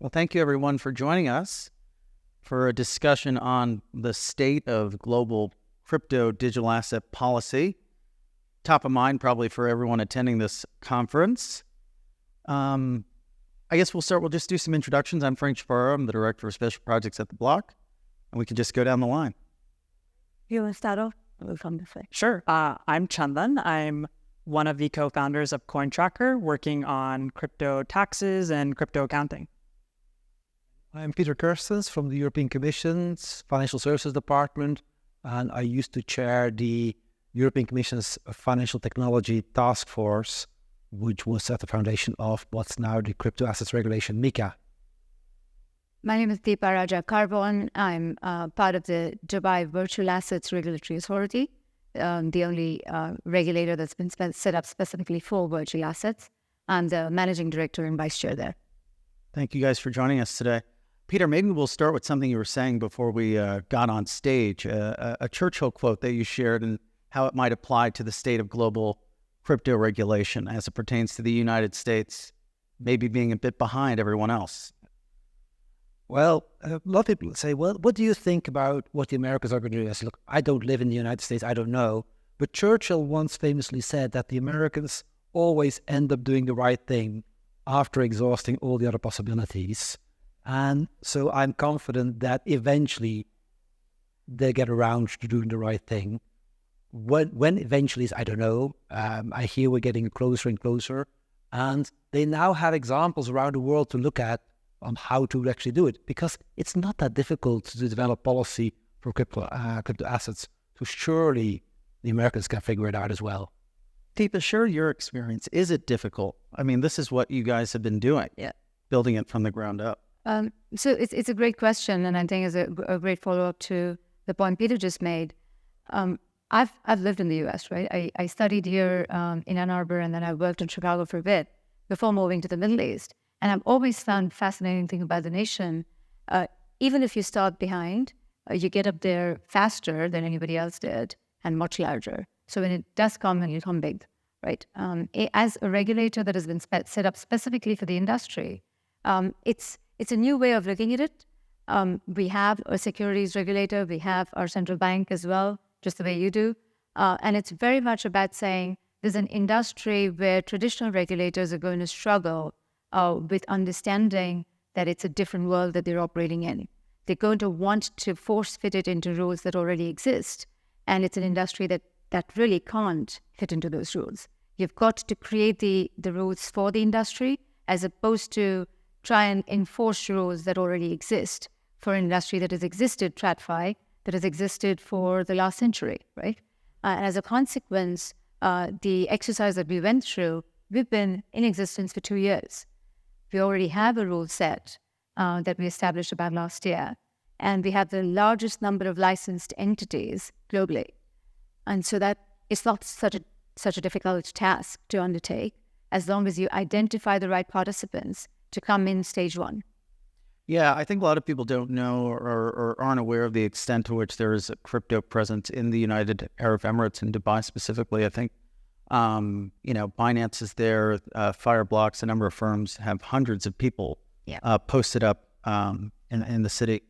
Well, thank you everyone for joining us for a discussion on the state of global crypto digital asset policy. Top of mind probably for everyone attending this conference. I guess we'll just do some introductions. I'm Frank Chaparro. I'm the Director of Special Projects at The Block, and we can just go down the line. You want to start off? We'll come this way. Sure. I'm Chandan. I'm one of the co-founders of CoinTracker, working on crypto taxes and crypto accounting. I'm Peter Kerstens from the European Commission's Financial Services Department, and I used to chair the European Commission's Financial Technology Task Force, which was at the foundation of what's now the Crypto Assets Regulation, MiCA. My name is Deepa Raja Carbon. I'm part of the Dubai Virtual Assets Regulatory Authority, the only regulator that's been set up specifically for virtual assets. I'm the managing director and vice chair there. Thank you guys for joining us today. Peter, maybe we'll start with something you were saying before we got on stage, a Churchill quote that you shared and how it might apply to the state of global crypto regulation as it pertains to the United States, maybe being a bit behind everyone else. Well, a lot of people say, well, what do you think about what the Americans are going to do? I say, look, I don't live in the United States, I don't know. But Churchill once famously said that the Americans always end up doing the right thing after exhausting all the other possibilities. And so I'm confident that eventually they get around to doing the right thing. When eventually is, I don't know. I hear we're getting closer and closer. And they now have examples around the world to look at on how to actually do it, because it's not that difficult to develop policy for crypto assets. So surely the Americans can figure it out as well. Deepa, share your experience. Is it difficult? I mean, this is what you guys have been doing, building it from the ground up. So it's a great question, and I think it's a great follow-up to the point Peter just made. I've lived in the U.S., right? I studied here in Ann Arbor, and then I worked in Chicago for a bit before moving to the Middle East. And I've always found fascinating thing about the nation. Even if you start behind, you get up there faster than anybody else did, and much larger. So when it does come, and you come big, right? As a regulator that has been set up specifically for the industry, it's a new way of looking at it. We have a securities regulator. We have our central bank as well, just the way you do. And it's very much about saying there's an industry where traditional regulators are going to struggle with understanding that it's a different world that they're operating in. They're going to want to force fit it into rules that already exist. And it's an industry that really can't fit into those rules. You've got to create the rules for the industry as opposed to try and enforce rules that already exist for an industry that has existed, TradFi, that has existed for the last century, right? And as a consequence, the exercise that we went through, we've been in existence for 2 years. We already have a rule set that we established about last year, and we have the largest number of licensed entities globally. And so that it's not such a difficult task to undertake as long as you identify the right participants to come in stage one. Yeah, I think a lot of people don't know or aren't aware of the extent to which there is a crypto presence in the United Arab Emirates and Dubai specifically. I think, Binance is there, Fireblocks, a number of firms have hundreds of people posted up in the city.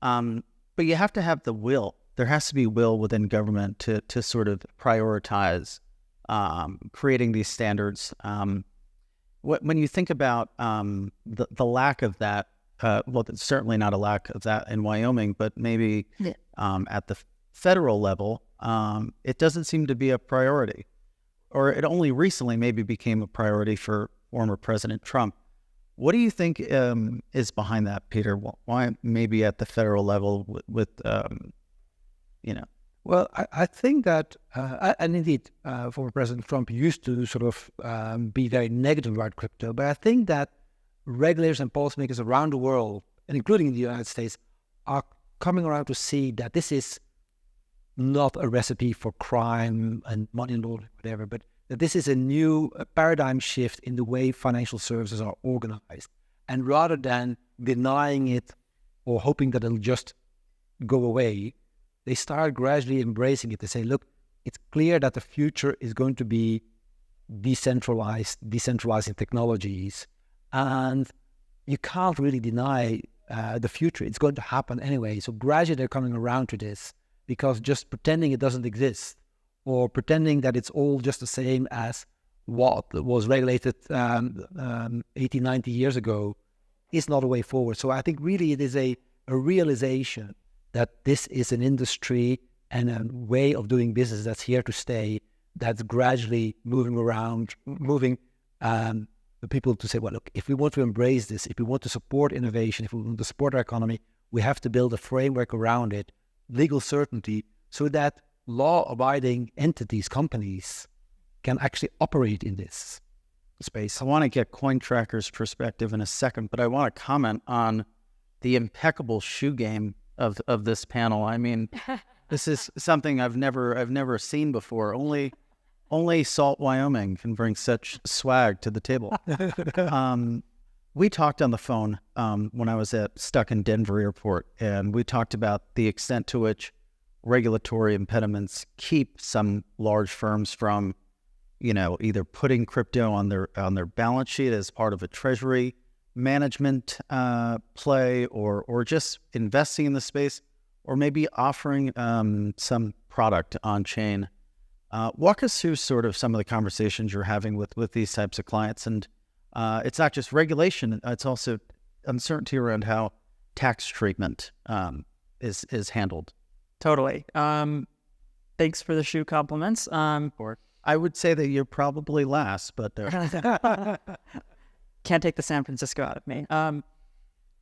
But you have to have the will. There has to be will within government to sort of prioritize creating these standards. When you think about the lack of that, well, it's certainly not a lack of that in Wyoming, but maybe at the federal level, it doesn't seem to be a priority. Or it only recently maybe became a priority for former President Trump. What do you think is behind that, Peter? Why maybe at the federal level with Well, I think that, and indeed, former President Trump used to sort of be very negative about crypto, but I think that regulators and policymakers around the world, and including in the United States, are coming around to see that this is not a recipe for crime and money laundering, whatever, but that this is a new paradigm shift in the way financial services are organized. And rather than denying it or hoping that it'll just go away, they start gradually embracing it. They say, look, it's clear that the future is going to be decentralizing technologies. And you can't really deny the future. It's going to happen anyway. So gradually they're coming around to this, because just pretending it doesn't exist or pretending that it's all just the same as what was regulated 80, 90 years ago is not a way forward. So I think really it is a realization that this is an industry and a way of doing business that's here to stay, that's gradually moving the people to say, well, look, if we want to embrace this, if we want to support innovation, if we want to support our economy, we have to build a framework around it, legal certainty, so that law-abiding entities, companies, can actually operate in this space. I want to get CoinTracker's perspective in a second, but I want to comment on the impeccable shoe game of this panel. I mean, this is something I've never seen before. Only Salt, Wyoming can bring such swag to the table. We talked on the phone when I was stuck in Denver airport, and we talked about the extent to which regulatory impediments keep some large firms from, either putting crypto on their balance sheet as part of a treasury management play, or just investing in the space, or maybe offering some product on chain. Walk us through sort of some of the conversations you're having with these types of clients. And it's not just regulation, it's also uncertainty around how tax treatment is handled. Totally. Thanks for the shoe compliments. I would say that you're probably last, but can't take the San Francisco out of me.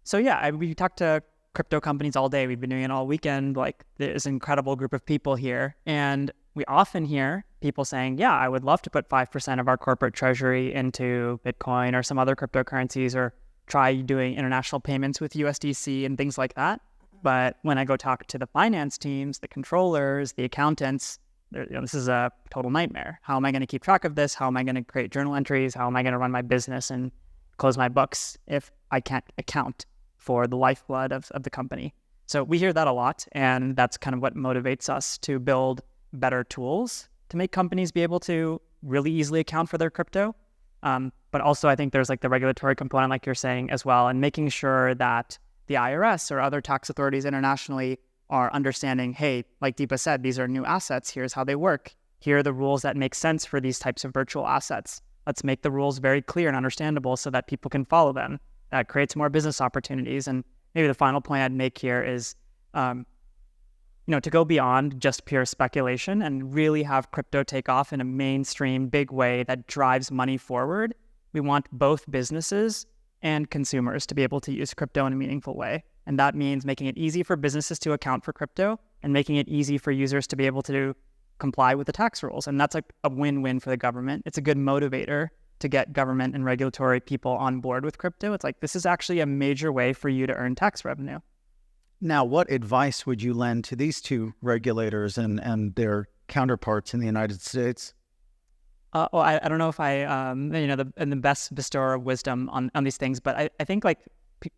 So yeah, we talk to crypto companies all day. We've been doing it all weekend. Like, there's an incredible group of people here, and we often hear people saying, yeah, I would love to put 5% of our corporate treasury into Bitcoin or some other cryptocurrencies, or try doing international payments with USDC and things like that. But when I go talk to the finance teams, the controllers, the accountants, this is a total nightmare. How am I going to keep track of this? How am I going to create journal entries? How am I going to run my business and close my books if I can't account for the lifeblood of the company? So we hear that a lot, and that's kind of what motivates us to build better tools to make companies be able to really easily account for their crypto. But also I think there's like the regulatory component, like you're saying as well, and making sure that the IRS or other tax authorities internationally are understanding, hey, like Deepa said, these are new assets. Here's how they work. Here are the rules that make sense for these types of virtual assets. Let's make the rules very clear and understandable so that people can follow them. That creates more business opportunities. And maybe the final point I'd make here is, to go beyond just pure speculation and really have crypto take off in a mainstream big way that drives money forward. We want both businesses and consumers to be able to use crypto in a meaningful way. And that means making it easy for businesses to account for crypto and making it easy for users to be able to comply with the tax rules. And that's like a win-win for the government. It's a good motivator to get government and regulatory people on board with crypto. It's like, this is actually a major way for you to earn tax revenue. Now, what advice would you lend to these two regulators and their counterparts in the United States? I don't know if I, the best bestower of wisdom on these things, but I think like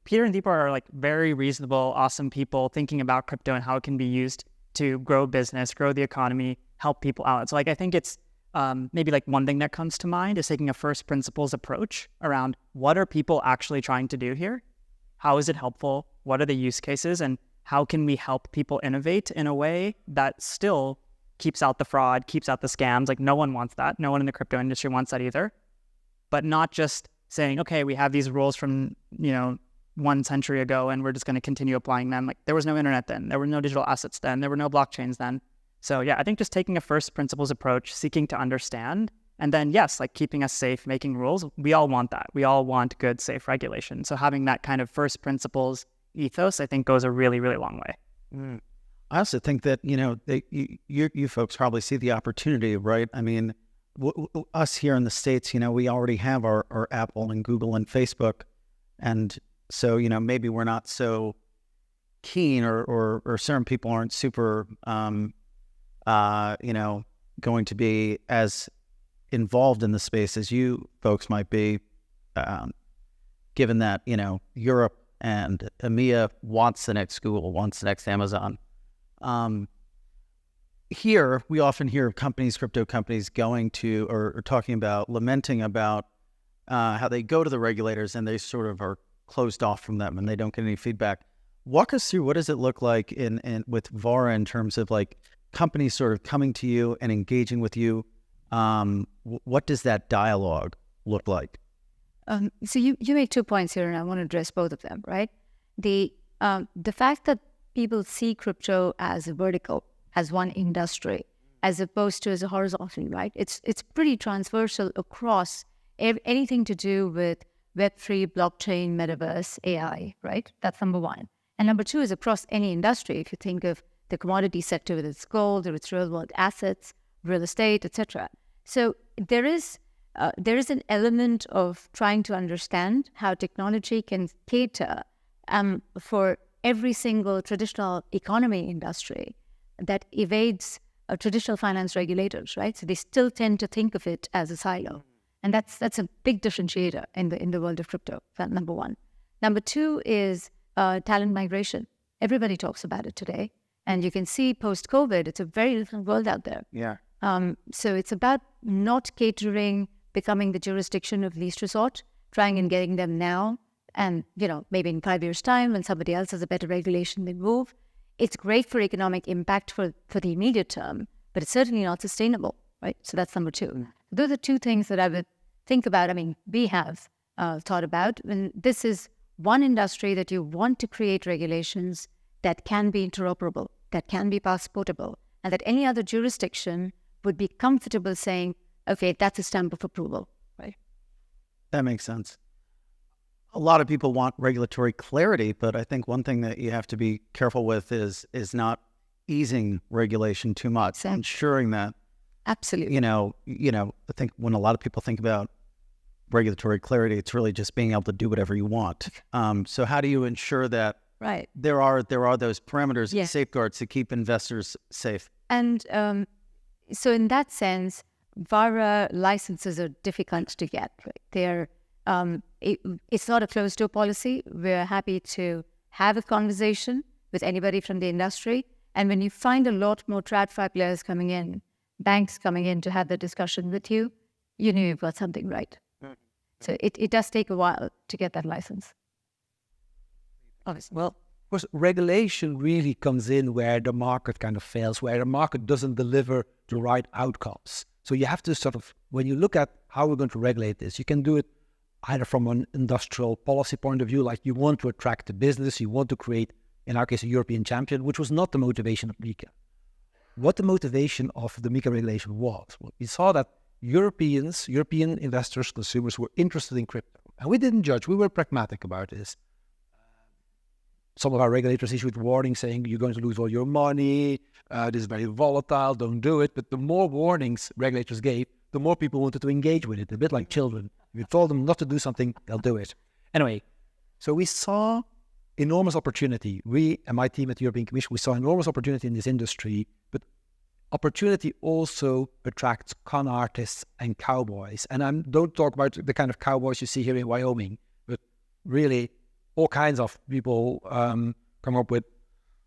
Peter and Deepa are like very reasonable, awesome people thinking about crypto and how it can be used to grow business, grow the economy, help people out. So like, I think it's maybe like one thing that comes to mind is taking a first principles approach around what are people actually trying to do here? How is it helpful? What are the use cases? And how can we help people innovate in a way that still keeps out the fraud, keeps out the scams? Like, no one wants that. No one in the crypto industry wants that either. But not just saying, okay, we have these rules from, 1 century ago and we're just going to continue applying them. Like, there was no internet then. There were no digital assets then. There were no blockchains then. So yeah, I think just taking a first principles approach, seeking to understand, and then yes, like keeping us safe, making rules. We all want that. We all want good, safe regulation. So having that kind of first principles ethos, I think, goes a really, really long way. I also think that, you folks probably see the opportunity, right? I mean, us here in the States, we already have our Apple and Google and Facebook. And so, maybe we're not so keen or certain people aren't super, going to be as involved in the space as you folks might be, given that, Europe and EMEA wants the next Google, wants the next Amazon. Here, we often hear of crypto companies going to, or talking about, lamenting about how they go to the regulators and they sort of are closed off from them and they don't get any feedback. Walk us through, what does it look like in with Vara in terms of like companies sort of coming to you and engaging with you? What does that dialogue look like? So you made 2 points here, and I want to address both of them, right? The fact that people see crypto as a vertical, as one industry, as opposed to as a horizontal, right? It's pretty transversal across anything to do with Web3, blockchain, metaverse, AI, right? That's number one. And number two is across any industry. If you think of the commodity sector with its gold or its real world assets, real estate, etc. So there is an element of trying to understand how technology can cater for every single traditional economy industry that evades traditional finance regulators, right? So they still tend to think of it as a silo. And that's a big differentiator in the world of crypto, number one. Number two is talent migration. Everybody talks about it today. And you can see post-COVID, it's a very different world out there. Yeah. So it's about not catering, becoming the jurisdiction of least resort, trying and getting them now. And, maybe in 5 years' time, when somebody else has a better regulation, they move. It's great for economic impact for the immediate term, but it's certainly not sustainable, right? So that's number two. Those are two things that I would think about. I mean, we have thought about. And this is one industry that you want to create regulations that can be interoperable, that can be passportable, and that any other jurisdiction would be comfortable saying, okay, that's a stamp of approval, right? That makes sense. A lot of people want regulatory clarity, but I think one thing that you have to be careful with is not easing regulation too much, Exactly. ensuring that, Absolutely. I think when a lot of people think about regulatory clarity, it's really just being able to do whatever you want. So how do you ensure that Right. there are those parameters Yeah. and safeguards to keep investors safe? And so in that sense, VARA licenses are difficult to get. Right? They're it's not a closed-door policy. We're happy to have a conversation with anybody from the industry. And when you find a lot more TradFi players coming in, banks coming in to have the discussion with you, you know you've got something right. So it does take a while to get that license. Obviously. Well, of course, regulation really comes in where the market kind of fails, where the market doesn't deliver the right outcomes. So you have to sort of, when you look at how we're going to regulate this, you can do it either from an industrial policy point of view, like you want to attract the business, you want to create, in our case, a European champion, which was not the motivation of MiCA. What the motivation of the MiCA regulation was, well, we saw that European investors, consumers were interested in crypto. And we didn't judge, we were pragmatic about this. Some of our regulators issued warnings saying, you're going to lose all your money, this is very volatile, don't do it. But the more warnings regulators gave, the more people wanted to engage with it, a bit like children. If you told them not to do something, they'll do it. Anyway, so we saw enormous opportunity. We and my team at the European Commission, we saw enormous opportunity in this industry, but opportunity also attracts con artists and cowboys. And I don't talk about the kind of cowboys you see here in Wyoming, but really all kinds of people come up with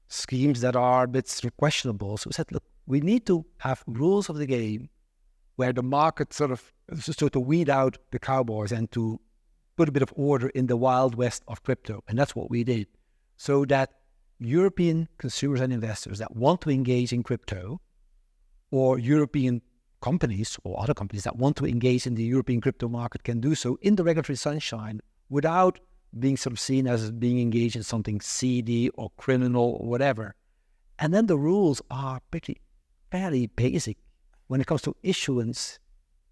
schemes that are a bit questionable. So we said, look, we need to have rules of the game where the market sort of, so to weed out the cowboys and to put a bit of order in the wild west of crypto. And that's what we did. So that European consumers and investors that want to engage in crypto, or European companies or other companies that want to engage in the European crypto market, can do so in the regulatory sunshine without being sort of seen as being engaged in something seedy or criminal or whatever. And then the rules are fairly basic. When it comes to issuance,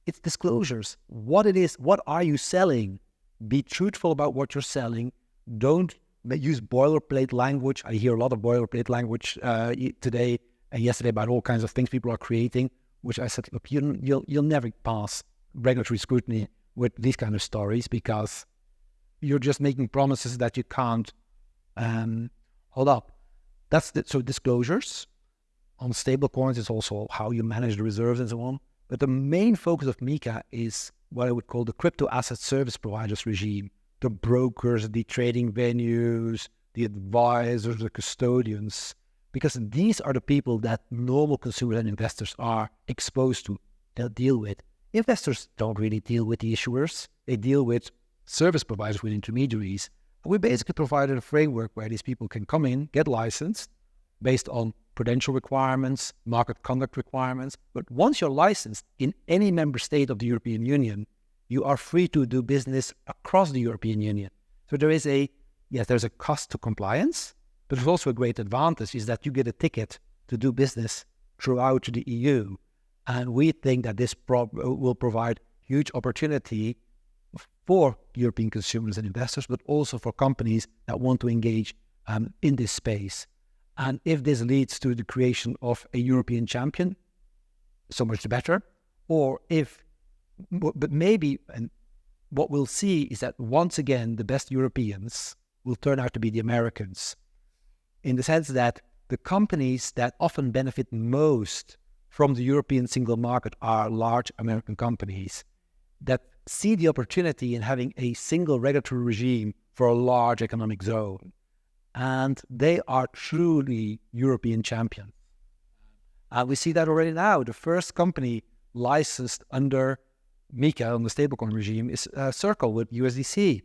it's disclosures. What it is, what are you selling? Be truthful about what you're selling. Don't use boilerplate language. I hear a lot of boilerplate language today and yesterday about all kinds of things people are creating, which I said, look, you'll never pass regulatory scrutiny with these kind of stories because you're just making promises that you can't hold up. So disclosures on stable coins is also how you manage the reserves and so on. But the main focus of MiCA is what I would call the crypto asset service providers regime, the brokers, the trading venues, the advisors, the custodians, because these are the people that normal consumers and investors are exposed to, they'll deal with. Investors don't really deal with the issuers. They deal with service providers, with intermediaries. We basically provided a framework where these people can come in, get licensed based on prudential requirements, market conduct requirements. But once you're licensed in any member state of the European Union, you are free to do business across the European Union. So there's a cost to compliance, but there's also a great advantage is that you get a ticket to do business throughout the EU. And we think that this will provide huge opportunity for European consumers and investors, but also for companies that want to engage in this space. And if this leads to the creation of a European champion, so much the better. But maybe, and what we'll see is that once again, the best Europeans will turn out to be the Americans, in the sense that the companies that often benefit most from the European single market are large American companies that see the opportunity in having a single regulatory regime for a large economic zone. And they are truly European champions. And we see that already now. The first company licensed under MiCA, on the stablecoin regime, is Circle with USDC.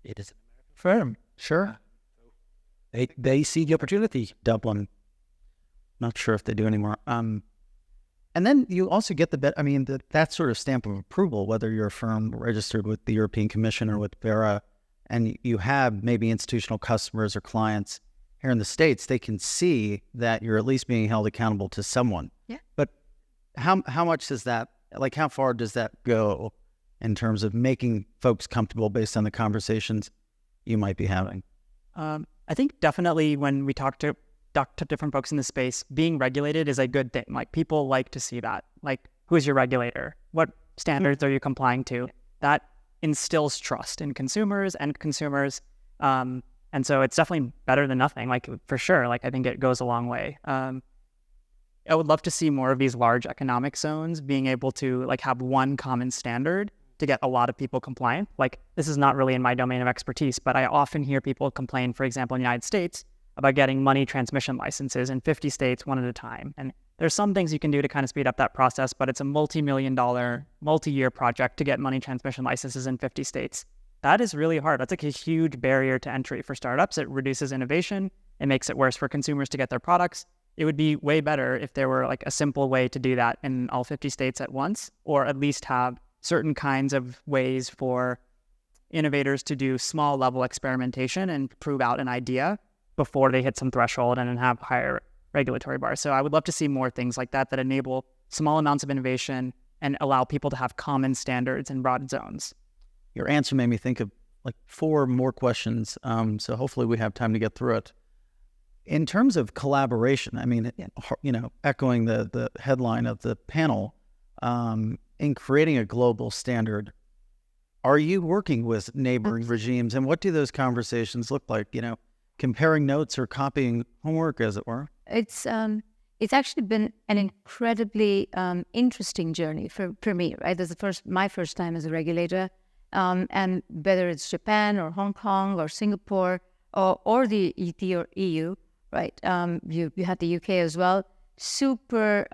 It is an American firm. Sure. They see the opportunity. Dublin. Not sure if they do anymore. And then you also get that sort of stamp of approval, whether you're a firm registered with the European Commission or with VERA, and you have maybe institutional customers or clients here in the States, they can see that you're at least being held accountable to someone. Yeah. But how much does that, how far does that go in terms of making folks comfortable based on the conversations you might be having? I think definitely when we talk to different folks in the space, being regulated is a good thing. Like, people like to see that. Like, who's your regulator? What standards are you complying to? That instills trust in consumers. And so it's definitely better than nothing, like, for sure. Like, I think it goes a long way. I would love to see more of these large economic zones being able to have one common standard to get a lot of people compliant. Like, this is not really in my domain of expertise, but I often hear people complain, for example, in the United States, about getting money transmission licenses in 50 states one at a time. And there's some things you can do to kind of speed up that process, but it's a multi-million-dollar, multi-year project to get money transmission licenses in 50 states. That is really hard. That's a huge barrier to entry for startups. It reduces innovation. It makes it worse for consumers to get their products. It would be way better if there were a simple way to do that in all 50 states at once, or at least have certain kinds of ways for innovators to do small level experimentation and prove out an idea before they hit some threshold and then have higher regulatory bars. So I would love to see more things like that enable small amounts of innovation and allow people to have common standards in broad zones. Your answer made me think of 4 more questions, so hopefully we have time to get through it. In terms of collaboration, echoing the headline of the panel, in creating a global standard, are you working with neighboring regimes, and what do those conversations look like? Comparing notes or copying homework, as it were? It's actually been an incredibly interesting journey for me, right? This is my first time as a regulator, and whether it's Japan or Hong Kong or Singapore or the EU, right? You had the UK as well. Super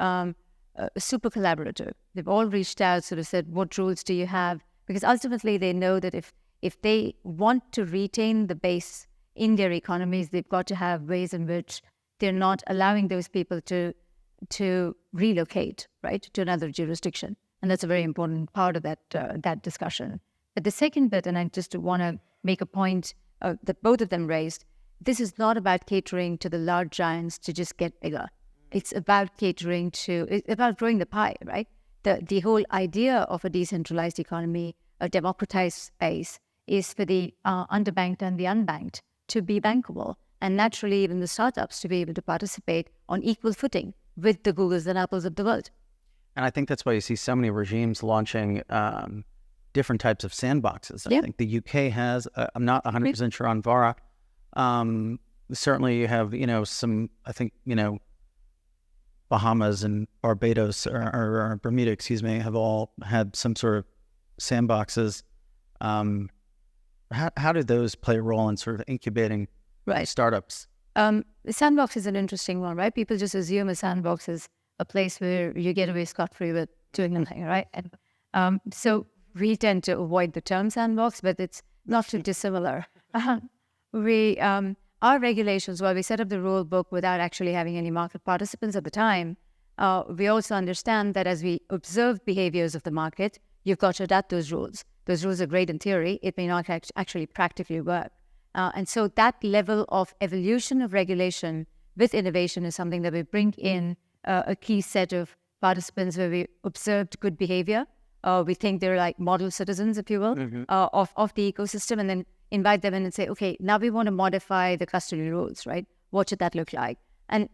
collaborative. They've all reached out, sort of said, "What rules do you have?" Because ultimately they know that if they want to retain the base in their economies, they've got to have ways in which they're not allowing those people to relocate, right, to another jurisdiction. And that's a very important part of that discussion. But the second bit, and I just want to make a point that both of them raised, this is not about catering to the large giants to just get bigger. It's about it's about growing the pie, right? The whole idea of a decentralized economy, a democratized space, is for the underbanked and the unbanked to be bankable, and naturally even the startups to be able to participate on equal footing with the Googles and Apples of the world. And I think that's why you see so many regimes launching different types of sandboxes. I think the UK has, I'm not 100% sure on VARA. Certainly you have, Bahamas and Barbados or Bermuda, have all had some sort of sandboxes. How do those play a role in sort of incubating startups? The sandbox is an interesting one, right? People just assume a sandbox is a place where you get away scot-free with doing nothing, right? And so we tend to avoid the term sandbox, but it's not too dissimilar. our regulations, while we set up the rule book without actually having any market participants at the time, we also understand that as we observe behaviors of the market, you've got to adapt those rules. Those rules are great in theory. It may not actually practically work. And so that level of evolution of regulation with innovation is something that we bring in a key set of participants where we observed good behavior. We think they're like model citizens, if you will, of the ecosystem, and then invite them in and say, okay, now we want to modify the custody rules, right? What should that look like? And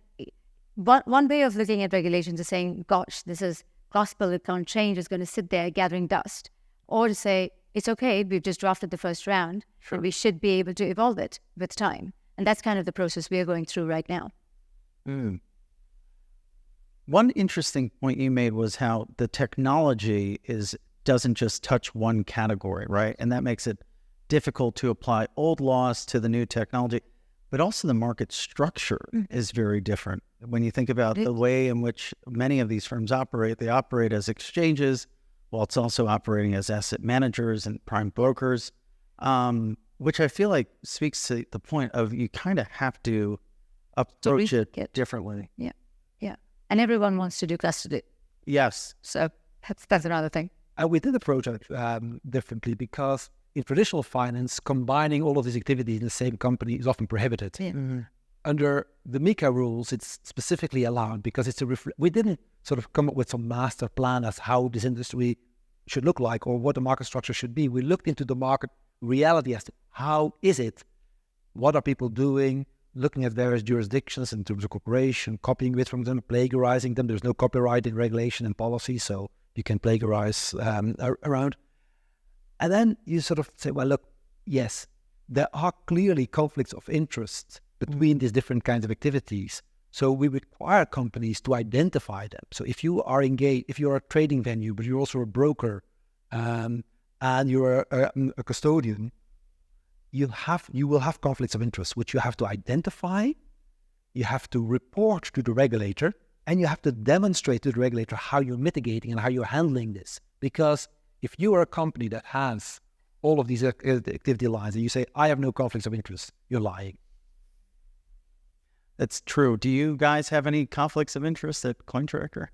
one way of looking at regulations is saying, gosh, this is gospel, it can't change, it's going to sit there gathering dust. Or to say, it's okay, we've just drafted the first round, and we should be able to evolve it with time. And that's kind of the process we are going through right now. One interesting point you made was how the technology doesn't just touch one category, right? And that makes it difficult to apply old laws to the new technology, but also the market structure is very different. When you think about the way in which many of these firms operate, they operate as exchanges, while it's also operating as asset managers and prime brokers, which I feel like speaks to the point of you kind of have to approach it differently. Yeah. And everyone wants to do custody. Yes. So that's another thing. And we did approach it differently because in traditional finance, combining all of these activities in the same company is often prohibited. Yeah. Under the MiCA rules, it's specifically allowed because it's we didn't sort of come up with some master plan as how this industry should look like or what the market structure should be. We looked into the market reality as to how is it, what are people doing, looking at various jurisdictions in terms of cooperation, copying it from them, plagiarizing them. There's no copyright in regulation and policy, so you can plagiarize around. And then you sort of say, well, look, yes, there are clearly conflicts of interest between these different kinds of activities. So we require companies to identify them. So if you are engaged, if you're a trading venue, but you're also a broker and you're a custodian, you will have conflicts of interest, which you have to identify, you have to report to the regulator, and you have to demonstrate to the regulator how you're mitigating and how you're handling this. Because if you are a company that has all of these activity lines and you say, I have no conflicts of interest, you're lying. That's true. Do you guys have any conflicts of interest at CoinTracker?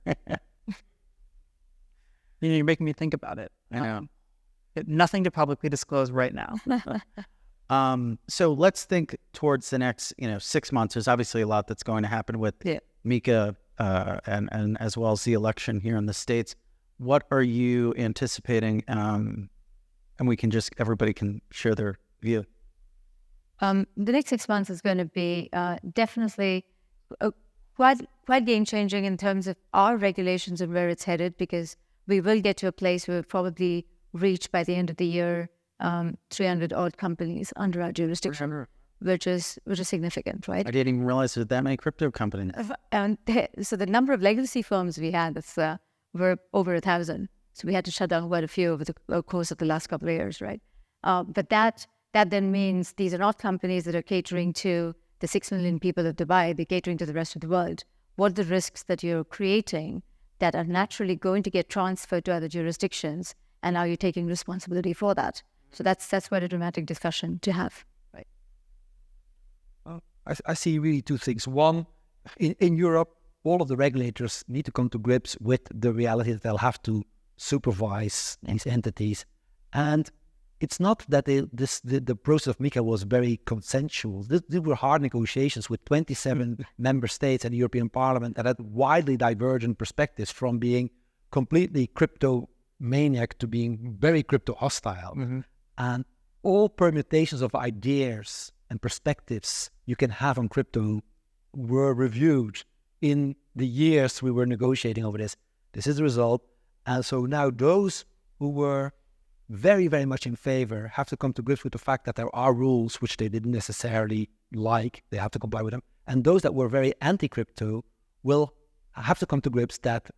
You're making me think about it. I know. Nothing to publicly disclose right now. So let's think towards the next, 6 months. There's obviously a lot that's going to happen with MiCA and as well as the election here in the States. What are you anticipating? And everybody can share their view. The next 6 months is going to be definitely quite game-changing in terms of our regulations and where it's headed, because we will get to a place where we'll probably reach by the end of the year 300-odd companies under our jurisdiction, which is significant, right? I didn't even realize there's that many crypto companies. So the number of legacy firms we had were over 1,000. So we had to shut down quite a few over the course of the last couple of years, right? But that then means these are not companies that are catering to the 6 million people of Dubai. They're catering to the rest of the world. What are the risks that you're creating that are naturally going to get transferred to other jurisdictions, and are you taking responsibility for that? So that's quite a dramatic discussion to have. Right. I see really two things. One, in Europe, all of the regulators need to come to grips with the reality that they'll have to supervise these entities. And it's not that the process of MiCA was very consensual. These were hard negotiations with 27 member states and the European Parliament that had widely divergent perspectives, from being completely crypto maniac to being very crypto hostile. Mm-hmm. And all permutations of ideas and perspectives you can have on crypto were reviewed in the years we were negotiating over this. This is the result. And so now those who were very, very much in favor have to come to grips with the fact that there are rules which they didn't necessarily like. They have to comply with them. And those that were very anti-crypto will have to come to grips that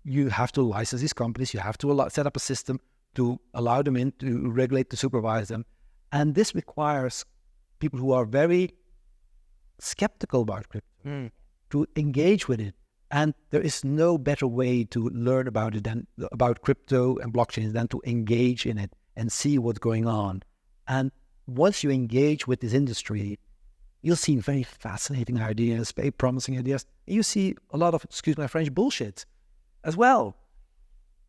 you have to license these companies. You have to set up a system to allow them in, to regulate, to supervise them. And this requires people who are very skeptical about crypto to engage with it. And there is no better way to learn about it about crypto and blockchains than to engage in it and see what's going on. And once you engage with this industry, you'll see very fascinating ideas, very promising ideas. You see a lot of, excuse my French, bullshit as well.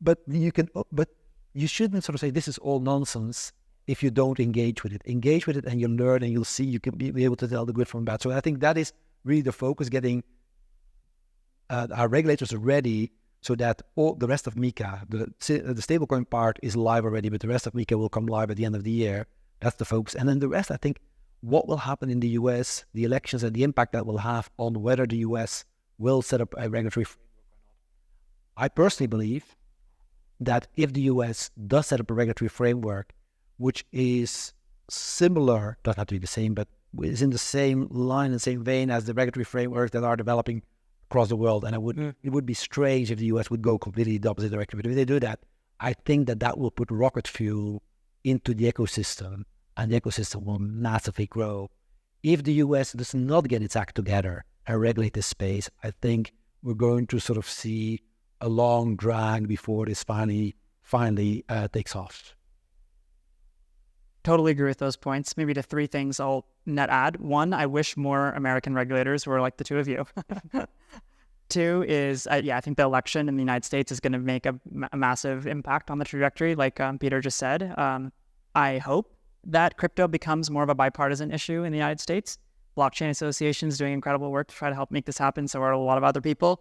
But you shouldn't sort of say this is all nonsense if you don't engage with it. Engage with it and you'll learn and you'll see, you can be able to tell the good from bad. So I think that is really the focus, getting our regulators ready so that all the rest of MiCA, the stablecoin part is live already, but the rest of MiCA will come live at the end of the year. That's the focus. And then the rest, I think, what will happen in the US, the elections and the impact that will have on whether the US will set up a regulatory framework or not. I personally believe that if the US does set up a regulatory framework, which is similar, doesn't have to be the same, but is in the same line and same vein as the regulatory frameworks that are developing across the world, and it would be strange if the US would go completely the opposite direction. But if they do that, I think that will put rocket fuel into the ecosystem, and the ecosystem will massively grow. If the US does not get its act together and regulate this space, I think we're going to sort of see a long drag before this finally takes off. Totally agree with those points. Maybe the three things I'll net add. One, I wish more American regulators were like the two of you. Two is, I think the election in the United States is going to make a massive impact on the trajectory, like Peter just said. I hope that crypto becomes more of a bipartisan issue in the United States. Blockchain Association is doing incredible work to try to help make this happen. So are a lot of other people.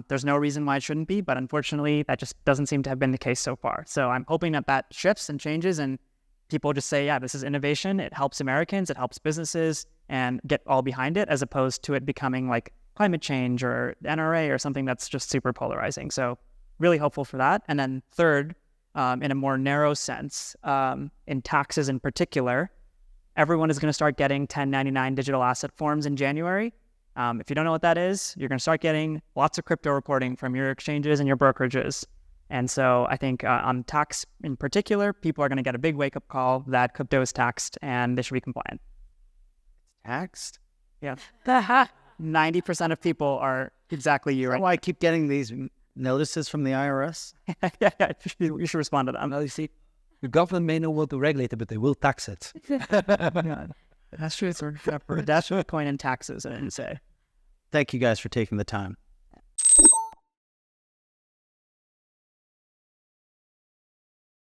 There's no reason why it shouldn't be, but unfortunately, that just doesn't seem to have been the case so far. So I'm hoping that shifts and changes, and people just say, yeah, this is innovation. It helps Americans, it helps businesses, and get all behind it, as opposed to it becoming like climate change or the NRA or something that's just super polarizing. So really hopeful for that. And then third, in a more narrow sense, in taxes in particular, everyone is going to start getting 1099 digital asset forms in January. If you don't know what that is, you're going to start getting lots of crypto reporting from your exchanges and your brokerages. And so I think on tax in particular, people are going to get a big wake-up call that crypto is taxed and they should be compliant. Taxed? Yeah. 90% of people are exactly you, right? Why I keep getting these notices from the IRS? Yeah, you should respond to them. Now you see, the government may not want to regulate it, but they will tax it. That's true. That's coin and taxes, I didn't say. Thank you guys for taking the time.